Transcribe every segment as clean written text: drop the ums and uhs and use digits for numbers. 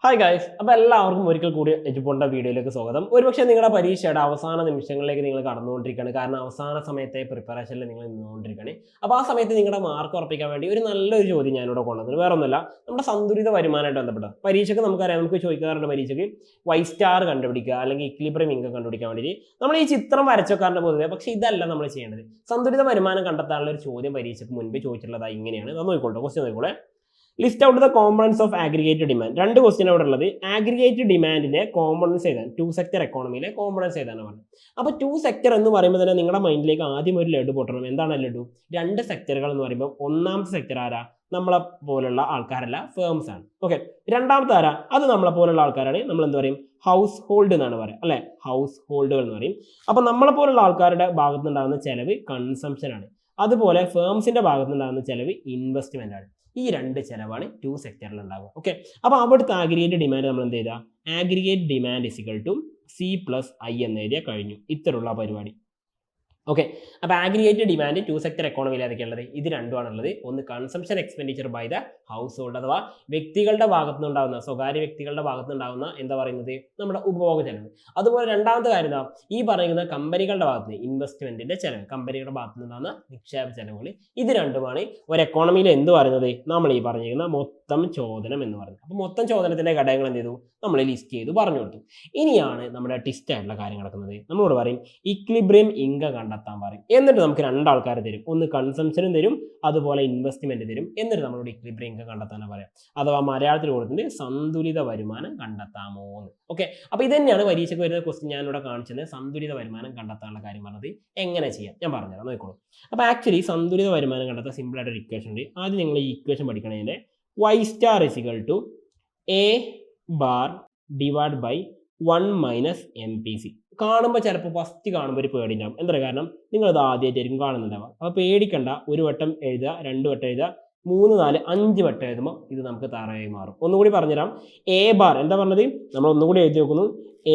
Hi guys, അപ്പോൾ എല്ലാവർക്കും ഒരിക്കൽ കൂടി എജുപോണ്ട വീഡിയോയിലേക്ക് സ്വാഗതം. ഒരുപക്ഷെ നിങ്ങളുടെ പരീക്ഷയുടെ അവസാന നിമിഷങ്ങളിലേക്ക് നിങ്ങൾ കടന്നുകൊണ്ടിരിക്കുകയാണ്. കാരണം അവസാന സമയത്തെ പ്രിപ്പറേഷനിൽ നിങ്ങൾ നിന്നുകൊണ്ടിരിക്കുകയാണ്. അപ്പോൾ ആ സമയത്ത് നിങ്ങളുടെ മാർക്ക് ഉറപ്പിക്കാൻ വേണ്ടി ഒരു നല്ലൊരു ചോദ്യം ഞാനിവിടെ കൊണ്ടുവന്നത് വേറെ ഒന്നുമില്ല, നമ്മുടെ സന്തുലിത വരുമാനമായിട്ട് ബന്ധപ്പെട്ട പരീക്ഷയ്ക്ക് നമുക്കറിയാം, നമുക്ക് ചോദിക്കാറുണ്ട് പരീക്ഷയ്ക്ക് വൈ സ്റ്റാർ കണ്ടുപിടിക്കുക അല്ലെങ്കിൽ ഇക്വിലിബ്രിയം ഇൻകം കണ്ടുപിടിക്കാൻ വേണ്ടി നമ്മൾ ഈ ചിത്രം വരച്ചോക്കാറുണ്ട് പൊതുവെ. പക്ഷേ ഇതല്ല നമ്മൾ ചെയ്യേണ്ടത്. സന്തുലിത വരുമാനം കണ്ടെത്താനുള്ള ഒരു ചോദ്യം പരീക്ഷയ്ക്ക് മുൻപ് ചോദിച്ചിട്ടുള്ളത് ഇങ്ങനെയാണ്. അത് നോക്കിക്കോട്ടെ, ക്വസ്റ്റ്യൻ നോക്കിക്കോളെ. List out the components of aggregate demand. രണ്ട് ക്വസ്റ്റ്യൻ അവിടെ ഉള്ളത്. ആഗ്രിഗേറ്റ് ഡിമാൻഡിന്റെ കോമ്പണൻസ് എഴുതാൻ, ടു സെക്ടർ എക്കോണമിയിലെ കോമ്പണൻസ് എഴുതാനാണ് പറഞ്ഞത്. അപ്പോൾ ടു സെക്ടർ എന്ന് പറയുമ്പോൾ തന്നെ നിങ്ങളുടെ മൈൻഡിലേക്ക് ആദ്യം ഒരു ലഡു പൊട്ടണം. എന്താണ് ലഡു? രണ്ട് സെക്ടറുകൾ എന്ന് പറയുമ്പോൾ ഒന്നാമത്തെ സെക്ടർ ആരാ? നമ്മളെ പോലുള്ള ആൾക്കാരല്ല, ഫേംസ് ആണ്. ഓക്കെ, രണ്ടാമത്തെ ആരാ? അത് നമ്മളെ പോലുള്ള ആൾക്കാരാണ്. നമ്മൾ എന്ത് പറയും? ഹൗസ് ഹോൾഡ് എന്നാണ് പറയുക, അല്ലെ? ഹൗസ് ഹോൾഡുകൾ എന്ന് പറയും. അപ്പൊ നമ്മളെ പോലുള്ള ആൾക്കാരുടെ ഭാഗത്തുനിന്നുണ്ടാകുന്ന ചെലവ് കൺസംഷൻ ആണ്. അതുപോലെ ഫേംസിന്റെ ഭാഗത്തുനിന്നുണ്ടാകുന്ന ചെലവ് ഇൻവെസ്റ്റ്മെന്റ് ആണ്. ഈ രണ്ട് ചെലവാണ് ടു സെക്ടറിൽ ഉണ്ടാകുക. ഓക്കെ, അപ്പോൾ അവിടുത്തെ ആഗ്രിഗേറ്റ് ഡിമാൻഡ് നമ്മൾ എന്ത് ചെയ്താൽ aggregate demand is equal to C+I എന്ന് എഴുതിയാൽ കഴിഞ്ഞു. ഇത്തരമുള്ള പരിപാടി. ഓക്കെ, അപ്പോൾ ആഗ്രിഗേറ്റ് ഡിമാൻഡ് ടു സെക്ടർ എക്കോണമിയിൽ ഏതൊക്കെയുള്ളത്? ഇത് രണ്ടുമാണുള്ളത്. ഒന്ന് consumption expenditure by the household, അഥവാ വ്യക്തികളുടെ ഭാഗത്തുനിന്നുണ്ടാകുന്ന, സ്വകാര്യ വ്യക്തികളുടെ ഭാഗത്തുനിന്നുണ്ടാകുന്ന എന്താ പറയുന്നത്, നമ്മുടെ ഉപഭോഗ ചെലവ്. അതുപോലെ രണ്ടാമത്തെ കാര്യം എന്താ? ഈ പറയുന്ന കമ്പനികളുടെ ഭാഗത്തുനിന്ന് ഇൻവെസ്റ്റ്മെന്റിന്റെ ചെലവ്, കമ്പനികളുടെ ഭാഗത്തുനിന്നുണ്ടാകുന്ന നിക്ഷേപ ചെലവുകൾ. ഇത് രണ്ടുമാണ് ഒരു എക്കോണമിയിൽ എന്ത് പറയുന്നത്, നമ്മൾ ഈ പറഞ്ഞിരിക്കുന്ന മൊത്തം ചോദനം എന്ന് പറയുന്നത്. അപ്പോൾ മൊത്തം ചോദനത്തിന്റെ ഘടകങ്ങൾ എന്ത് ചെയ്തു? നമ്മൾ ലിസ്റ്റ് ചെയ്തു പറഞ്ഞു കൊടുത്തു. ഇനിയാണ് നമ്മുടെ ടിസ്റ്റ് ആയിട്ടുള്ള കാര്യം നടക്കുന്നത്. നമ്മളോട് പറയും ഇക്വിലിബ്രിയം ഇൻകം കണ്ടെത്താൻ പറയും. എന്നിട്ട് നമുക്ക് രണ്ടാൾക്കാർ തരും, ഒന്ന് കൺസംഷനും തരും, അതുപോലെ ഇൻവെസ്റ്റ്മെന്റ് തരും. എന്നിട്ട് നമ്മളോട് ഇക്വിലിബ്രിയം ഇൻകം കണ്ടെത്താനാണ് പറയാം. അഥവാ മലയാളത്തിൽ കൊടുത്തിട്ട് സന്തുലിത വരുമാനം കണ്ടെത്താമോ എന്ന്. ഓക്കെ, അപ്പോൾ ഇത് തന്നെയാണ് പരീക്ഷയ്ക്ക് വരുന്ന ക്വസ്റ്റ്യൻ. ഞാനിവിടെ കാണിച്ചത് സന്തുലിത വരുമാനം കണ്ടെത്താനുള്ള കാര്യം പറഞ്ഞത് എങ്ങനെ ചെയ്യാം ഞാൻ പറഞ്ഞുതരാം, നോക്കിക്കോളൂ. അപ്പോൾ ആക്ച്വലി സന്തുലിത വരുമാനം കണ്ടെത്താൻ സിമ്പിൾ ആയിട്ട് ഒരു ഇക്വേഷൻ ഉണ്ട്. ആദ്യം നിങ്ങൾ ഈ ഇക്വേഷൻ പഠിക്കണതിന്റെ y star is equal to a bar divide by 1 minus MPC. കാണുമ്പോൾ ചിലപ്പോൾ ഫസ്റ്റ് കാണുമ്പോൾ ഒരു പേടി ഉണ്ടാവും. എന്താ കാരണം? നിങ്ങളത് ആദ്യമായിട്ടായിരിക്കും കാണുന്നുണ്ടാവുക. അപ്പോൾ പേടിക്കണ്ട. ഒരു വട്ടം എഴുതുക, രണ്ട് വട്ടം എഴുതുക, 3, 4, 5 വട്ടം എഴുതുമ്പോൾ ഇത് നമുക്ക് താറായി മാറും. ഒന്നുകൂടി പറഞ്ഞുതരാം. എ ബാർ എന്താ പറഞ്ഞത്? നമ്മൾ ഒന്നുകൂടി എഴുതി നോക്കുന്നു.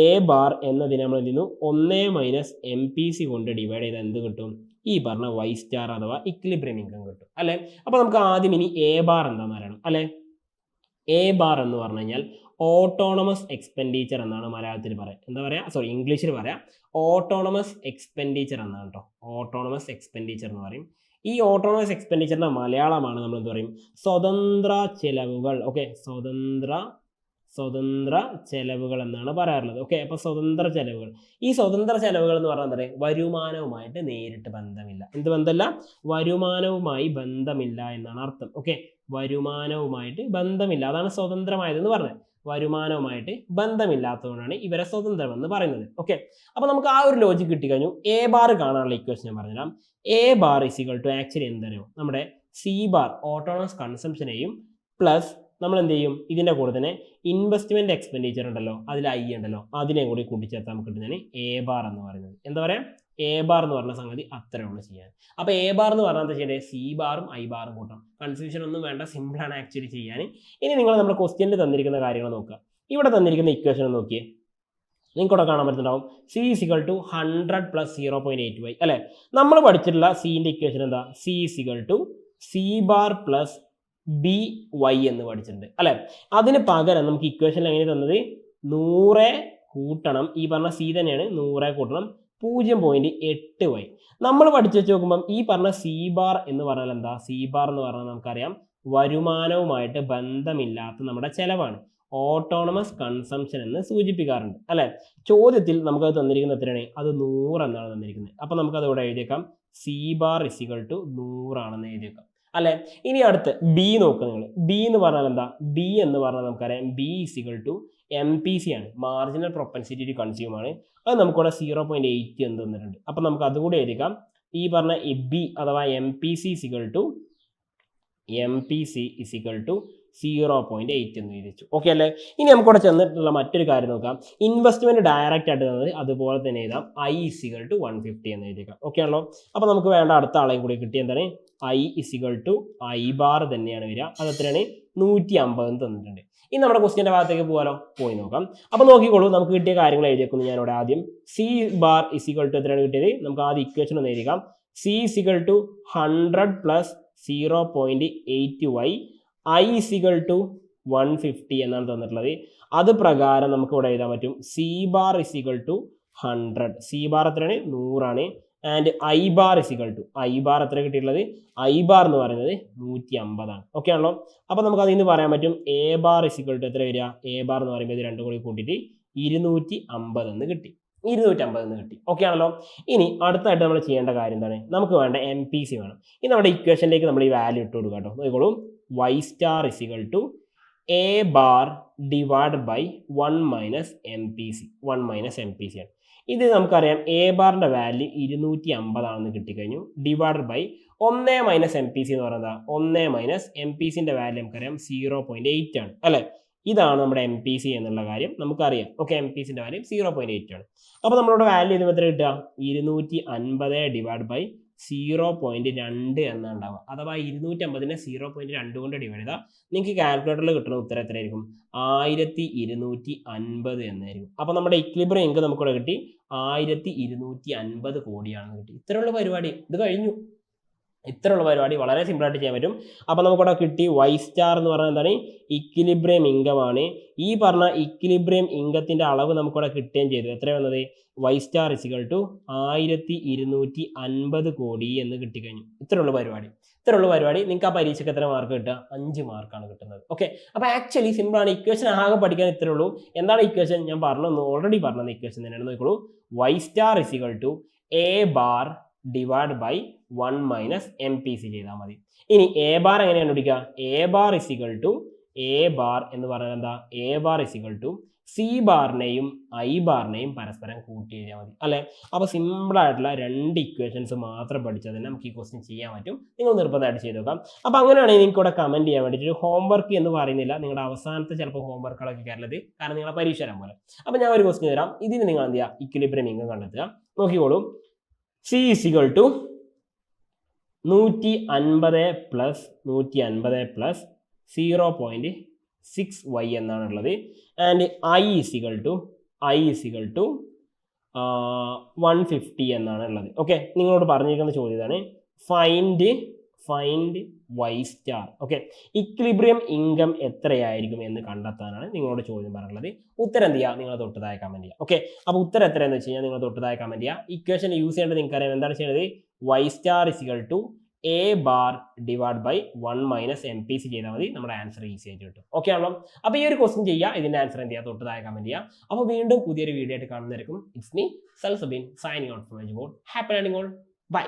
എ ബാർ എന്നതിന് നമ്മൾ എന്ത് ചെയ്യുന്നു? 1 മൈനസ് MPC കൊണ്ട് ഡിവൈഡ് ചെയ്താൽ എന്ത് കിട്ടും? ഈ പറഞ്ഞ വൈ സ്റ്റാർ അഥവാ ഇക്വിലിബ്രിയം ഇൻകം കിട്ടും, അല്ലെ? അപ്പോൾ നമുക്ക് ആദ്യം ഇനി എ ബാർ എന്താണെന്ന് അറിയണം, അല്ലെ? എ ബാർ എന്ന് പറഞ്ഞു കഴിഞ്ഞാൽ ഓട്ടോണമസ് എക്സ്പെൻഡിച്ചർ എന്നാണ് മലയാളത്തിൽ പറയാം. എന്താ പറയാ? സോറി, ഇംഗ്ലീഷിൽ പറയാം ഓട്ടോണമസ് എക്സ്പെൻഡിച്ചർ എന്നാണ് കേട്ടോ. ഓട്ടോണമസ് എക്സ്പെൻഡിച്ചർ എന്ന് പറയും. ഈ ഓട്ടോണമസ് എക്സ്പെൻഡിച്ചറിന്റെ മലയാളമാണ് നമ്മൾ എന്ത് പറയും? സ്വതന്ത്ര ചെലവുകൾ. ഓക്കെ, സ്വതന്ത്ര ചെലവുകൾ എന്നാണ് പറയാറുള്ളത്. ഓക്കെ, അപ്പോൾ സ്വതന്ത്ര ചെലവുകൾ. ഈ സ്വതന്ത്ര ചെലവുകൾ എന്ന് പറഞ്ഞാൽ എന്താ പറയുക? വരുമാനവുമായിട്ട് നേരിട്ട് ബന്ധമില്ല. എന്ത് ബന്ധമില്ല? വരുമാനവുമായി ബന്ധമില്ല എന്നാണ് അർത്ഥം. ഓക്കെ, വരുമാനവുമായിട്ട് ബന്ധമില്ല, അതാണ് സ്വതന്ത്രമായതെന്ന് പറഞ്ഞത്. വരുമാനവുമായിട്ട് ബന്ധമില്ലാത്തതുകൊണ്ടാണ് ഇവരെ സ്വതന്ത്രം എന്ന് പറയുന്നത്. ഓക്കെ, അപ്പോൾ നമുക്ക് ആ ഒരു ലോജിക് കിട്ടിക്കഴിഞ്ഞു. എ ബാർ കാണാനുള്ള ഇക്വേഷൻ ഞാൻ പറഞ്ഞുതരാം. A bar is equal to actually എന്താണോ നമ്മുടെ സി ബാർ ഓട്ടോണമസ് കൺസംഷനെയും പ്ലസ് നമ്മൾ എന്ത് ചെയ്യും? ഇതിൻ്റെ കൂടെ തന്നെ ഇൻവെസ്റ്റ്മെന്റ് എക്സ്പെൻഡിച്ചർ ഉണ്ടല്ലോ, അതിൽ ഐ ഉണ്ടല്ലോ, അതിനെയും കൂടി കൂട്ടിച്ചേർത്ത് നമുക്ക് കിട്ടുന്നതാണ് എ ബാർ എന്ന് പറയുന്നത്. എന്താ പറയുക? എ ബാർ എന്ന് പറഞ്ഞ സംഗതി അത്രേ ഉള്ളൂ ചെയ്യാൻ. അപ്പോൾ എ ബാർ എന്ന് പറഞ്ഞാൽ എന്താ ചെയ്യേണ്ടത്? സി ബാറും ഐ ബാറും കൂട്ടണം. കൺഫ്യൂഷൻ ഒന്നും വേണ്ട, സിമ്പിളാണ് ആക്ച്വലി ചെയ്യാൻ. ഇനി നിങ്ങൾ നമ്മുടെ ക്വസ്റ്റ്യനിൽ തന്നിരിക്കുന്ന കാര്യങ്ങൾ നോക്കുക. ഇവിടെ തന്നിരിക്കുന്ന ഇക്വേഷൻ നോക്കിയേ, നിങ്ങൾക്ക് ഇവിടെ കാണാൻ പറ്റുന്നുണ്ടാവും. C is equal to 100 plus 0.8y, അല്ലെ? നമ്മൾ പഠിച്ചിട്ടുള്ള സിന്റെ ഇക്വേഷൻ എന്താ? C is equal to C bar plus BY എന്ന് പഠിച്ചിട്ടുണ്ട്, അല്ലെ? അതിന് പകരം നമുക്ക് ഇക്വേഷൻ എങ്ങനെ തന്നത്? 100 കൂട്ടണം, ഈ പറഞ്ഞ സി തന്നെയാണ്, 100 കൂട്ടണം 0.8y. നമ്മൾ പഠിച്ചു വെച്ച് നോക്കുമ്പം ഈ പറഞ്ഞ സി ബാർ എന്ന് പറഞ്ഞാൽ എന്താ? സി ബാർ എന്ന് പറഞ്ഞാൽ നമുക്കറിയാം വരുമാനവുമായിട്ട് ബന്ധമില്ലാത്ത നമ്മുടെ ചെലവാണ്. ഓട്ടോണമസ് കൺസംഷൻ എന്ന് സൂചിപ്പിക്കാറുണ്ട്, അല്ലെ? ചോദ്യത്തിൽ നമുക്കത് തന്നിരിക്കുന്നത് എത്രയാണ്? അത് 100 എന്നാണ് തന്നിരിക്കുന്നത്. അപ്പം നമുക്കത് ഇവിടെ എഴുതിയേക്കാം. സി ബാർ ഇസിക്കൽ ടു 100 ആണെന്ന് എഴുതിയേക്കാം, അല്ലെ? ഇനി അടുത്ത് ബി നോക്കുക നിങ്ങൾ. ബി എന്ന് പറഞ്ഞാൽ എന്താ? ബി എന്ന് പറഞ്ഞാൽ നമുക്കറിയാം ബി ഇസിക്കൽ ടു MPC ആണ്, മാർജിനൽ പ്രൊപ്പൻസിറ്റി ടു കൺസ്യൂം ആണ്. അത് നമുക്കിവിടെ 0.8 എന്ന് തന്നിട്ടുണ്ട്. അപ്പം നമുക്ക് അതുകൂടി എഴുതിക്കാം. ഈ പറഞ്ഞ ബി അഥവാ MPC ഇസിക്കൽ ടു 0.8 എന്ന് എഴുതിച്ചു. ഓക്കെ അല്ലേ? ഇനി നമുക്കിവിടെ ചെന്നിട്ടുള്ള മറ്റൊരു കാര്യം നോക്കാം. ഇൻവെസ്റ്റ്മെന്റ് ഡയറക്റ്റ് ആയിട്ട് തന്നത് അതുപോലെ തന്നെ എഴുതാം. I ഇസിക്കൽ ടു 150 എന്ന് എഴുതിക്കാം. ഓക്കെ ആണല്ലോ? അപ്പോൾ നമുക്ക് വേണ്ട അടുത്ത ആളെയും കൂടി കിട്ടി. എന്താണ്? I is equal to I bar തന്നെയാണ് വരിക. അത് എത്രയാണ്? 150 എന്ന് തന്നിട്ടുണ്ട്. ഇനി നമ്മുടെ ക്വസ്റ്റ്യന്റെ ഭാഗത്തേക്ക് പോകാലോ, പോയി നോക്കാം. അപ്പോൾ നോക്കിക്കോളൂ, നമുക്ക് കിട്ടിയ കാര്യങ്ങൾ എഴുതിയേക്കുന്നു. ഞാനിവിടെ ആദ്യം സി ബാർ ഇസിക്കൽ ടു എത്രയാണ് കിട്ടിയത്? നമുക്ക് ആദ്യം ഇക്വേഷൻ ഒന്ന് എഴുതിക്കാം. C is equal to 100 plus 0.8y, I is equal to 150 എന്നാണ് തന്നിട്ടുള്ളത്. അത് പ്രകാരം നമുക്ക് ഇവിടെ എഴുതാൻ പറ്റും C bar is equal to 100. C bar എത്രയാണ്? 100 and I bar is equal to, I bar എത്ര കിട്ടിയിട്ടുള്ളത്? ഐ ബാർ എന്ന് പറയുന്നത് 150 ഓക്കെ ആണല്ലോ. അപ്പോൾ നമുക്ക് അതിൽ നിന്ന് പറയാൻ പറ്റും A bar is equal to എത്ര വരിക? എ ബാർ എന്ന് പറയുമ്പോൾ ഇത് രണ്ടും കൂടി കൂട്ടിയിട്ട് 250 എന്ന് കിട്ടി. 250 എന്ന് കിട്ടി. ഓക്കെ ആണല്ലോ. ഇനി അടുത്തായിട്ട് നമ്മൾ ചെയ്യേണ്ട കാര്യം എന്താണ്? നമുക്ക് വേണ്ട എം പി സി വേണം. ഇനി നമ്മുടെ ഇക്വേഷനിലേക്ക് നമ്മൾ ഈ വാല്യൂ ഇട്ട് കൊടുക്കാം കേട്ടോ. നോക്കിക്കോളൂ, Y star is equal to A bar divide by 1 minus M P C. 1 minus M P C ആണ്. ഇത് നമുക്കറിയാം എ ബാറിൻ്റെ വാല്യൂ 250 ആണെന്ന് കിട്ടിക്കഴിഞ്ഞു. Divide by 1 minus M P C എന്ന് പറയുന്നത് 1 മൈനസ് എം പി സിൻ്റെ വാല്യൂ നമുക്കറിയാം 0.8 ആണ് അല്ലേ? ഇതാണ് നമ്മുടെ എം പി സി എന്നുള്ള കാര്യം നമുക്കറിയാം. ഓക്കെ, എം പി സിൻ്റെ വാല്യൂ 0.8 ആണ്. അപ്പോൾ നമ്മളുടെ വാല്യൂ ഇത് എത്ര കിട്ടുക? 250 ഡിവൈഡ് ബൈ 0.2 എന്നാണ് ഉണ്ടാവുക. അഥവാ 250നെ 0.2 കൊണ്ട് ഡിവൈഡ് ചെയ്താൽ നിങ്ങൾക്ക് കാൽക്കുലേറ്ററിൽ കിട്ടുന്ന ഉത്തരം എത്രയായിരിക്കും? 1250 എന്നായിരിക്കും. അപ്പോൾ നമ്മുടെ ഇക്വിലിബ്രിയം ഇൻകം നമുക്കിവിടെ കിട്ടി 1250 കോടിയാണെന്ന് കിട്ടി. ഇത്രയുള്ള പരിപാടി, ഇത് കഴിഞ്ഞു. ഇത്രയുള്ള പരിപാടി വളരെ സിമ്പിളായിട്ട് ചെയ്യാൻ പറ്റും. അപ്പോൾ നമുക്കിവിടെ കിട്ടി വൈ സ്റ്റാർ എന്ന് പറഞ്ഞാൽ എന്താണ്? ഇക്വിലിബ്രിയം ഇൻകമാണ്. ഈ പറഞ്ഞ ഇക്വിലിബ്രിയം ഇൻകത്തിൻ്റെ അളവ് നമുക്കിവിടെ കിട്ടുകയും ചെയ്തു. എത്ര വന്നത്? വൈ സ്റ്റാർ ഇസിക്കൽ ടു 1250 കോടി എന്ന് കിട്ടിക്കഴിഞ്ഞു. ഇത്രയുള്ള പരിപാടി. നിങ്ങൾക്ക് ആ പരീക്ഷയ്ക്ക് എത്ര മാർക്ക് കിട്ടുക? 5 മാർക്കാണ് കിട്ടുന്നത്. ഓക്കെ, അപ്പോൾ ആക്ച്വലി സിമ്പിളാണ്. ഇക്വേഷൻ ആകെ പഠിക്കാൻ ഇത്രേ ഉള്ളൂ. എന്താണ് ഇക്വേഷൻ? ഞാൻ ഓൾറെഡി പറഞ്ഞത് ഇക്വേഷൻ തന്നെയാണ്. നോക്കിക്കോളൂ, Y star is equal to A bar divide by 1 minus M P C ചെയ്താൽ മതി. ഇനി എ ബാർ എങ്ങനെയാണ് പിടിക്കുക? A bar is equal to A bar എന്ന് പറഞ്ഞാൽ എന്താ? A bar is equal to C ബാറിനെയും ഐ ബാറിനെയും പരസ്പരം കൂട്ടി എഴുതിയാൽ മതി അല്ലേ? അപ്പോൾ സിമ്പിളായിട്ടുള്ള 2 ഇക്വേഷൻസ് മാത്രം പഠിച്ചാൽ തന്നെ നമുക്ക് ഈ ക്വസ്റ്റ്യൻ ചെയ്യാൻ പറ്റും. നിങ്ങൾ നിർബന്ധമായിട്ട് ചെയ്ത് നോക്കാം. അപ്പോൾ അങ്ങനെയാണെങ്കിൽ നിങ്ങൾക്ക് ഇവിടെ കമൻറ്റ് ചെയ്യാൻ വേണ്ടിയിട്ട് ഹോംവർക്ക് എന്ന് പറയുന്നില്ല, നിങ്ങളുടെ അവസാനത്തെ ചിലപ്പോൾ ഹോംവർക്കുകളൊക്കെ കയറുന്നത്, കാരണം നിങ്ങളെ പരീക്ഷ തരാൻ പോലെ. അപ്പോൾ ഞാൻ ഒരു ക്വസ്റ്റ്യൻ തരാം. ഇതിന് നിങ്ങൾ എന്ത് ചെയ്യുക? ഇക്വിലിബ്രിയം ഇൻകം കണ്ടെത്തുക. നോക്കിക്കോളൂ, C is equal to 150 plus 0.6y എന്നാണുള്ളത്. ആൻഡ് ഐ ഇസിക്കൽ ടു 150 എന്നാണ് ഉള്ളത്. ഓക്കെ, നിങ്ങളോട് പറഞ്ഞിരിക്കുന്ന ചോദ്യം ഇതാണ്, find Y star. Okay, equilibrium income എത്രയായിരിക്കും എന്ന് കണ്ടെത്താനാണ് നിങ്ങളോട് ചോദ്യം പറഞ്ഞുള്ളത്. ഉത്തരം എന്ത് ചെയ്യുക? നിങ്ങൾ തൊട്ടതായ കമൻറ്റ് ചെയ്യുക. ഓക്കെ, അപ്പോൾ ഉത്തരം എത്രയെന്ന് വെച്ച് കഴിഞ്ഞാൽ നിങ്ങൾ തൊട്ടതായ കമൻറ്റ് ചെയ്യുക. ഇക്വേഷൻ യൂസ് ചെയ്യേണ്ടത് നിങ്ങൾക്കറിയാം. എന്താണ് ചെയ്യുന്നത്? Y star is equal to A bar divide by 1 minus M P C ചെയ്താൽ മതി. നമ്മുടെ ആൻസർ ഈസി ആയിട്ട് കിട്ടും. ഓക്കെ ആണല്ലോ. അപ്പോൾ ഈ ഒരു ക്വസ്റ്റ്യൻ ചെയ്യുക, ഇതിൻ്റെ ആൻസർ എന്ത് ചെയ്യുക? തൊട്ടതായ കമൻറ്റ് ചെയ്യുക. അപ്പോൾ വീണ്ടും പുതിയൊരു വീഡിയോ ആയിട്ട് കാണുന്നതായിരിക്കും. It's me Salsabeen signing out from Eduboard. Happy learning all. By.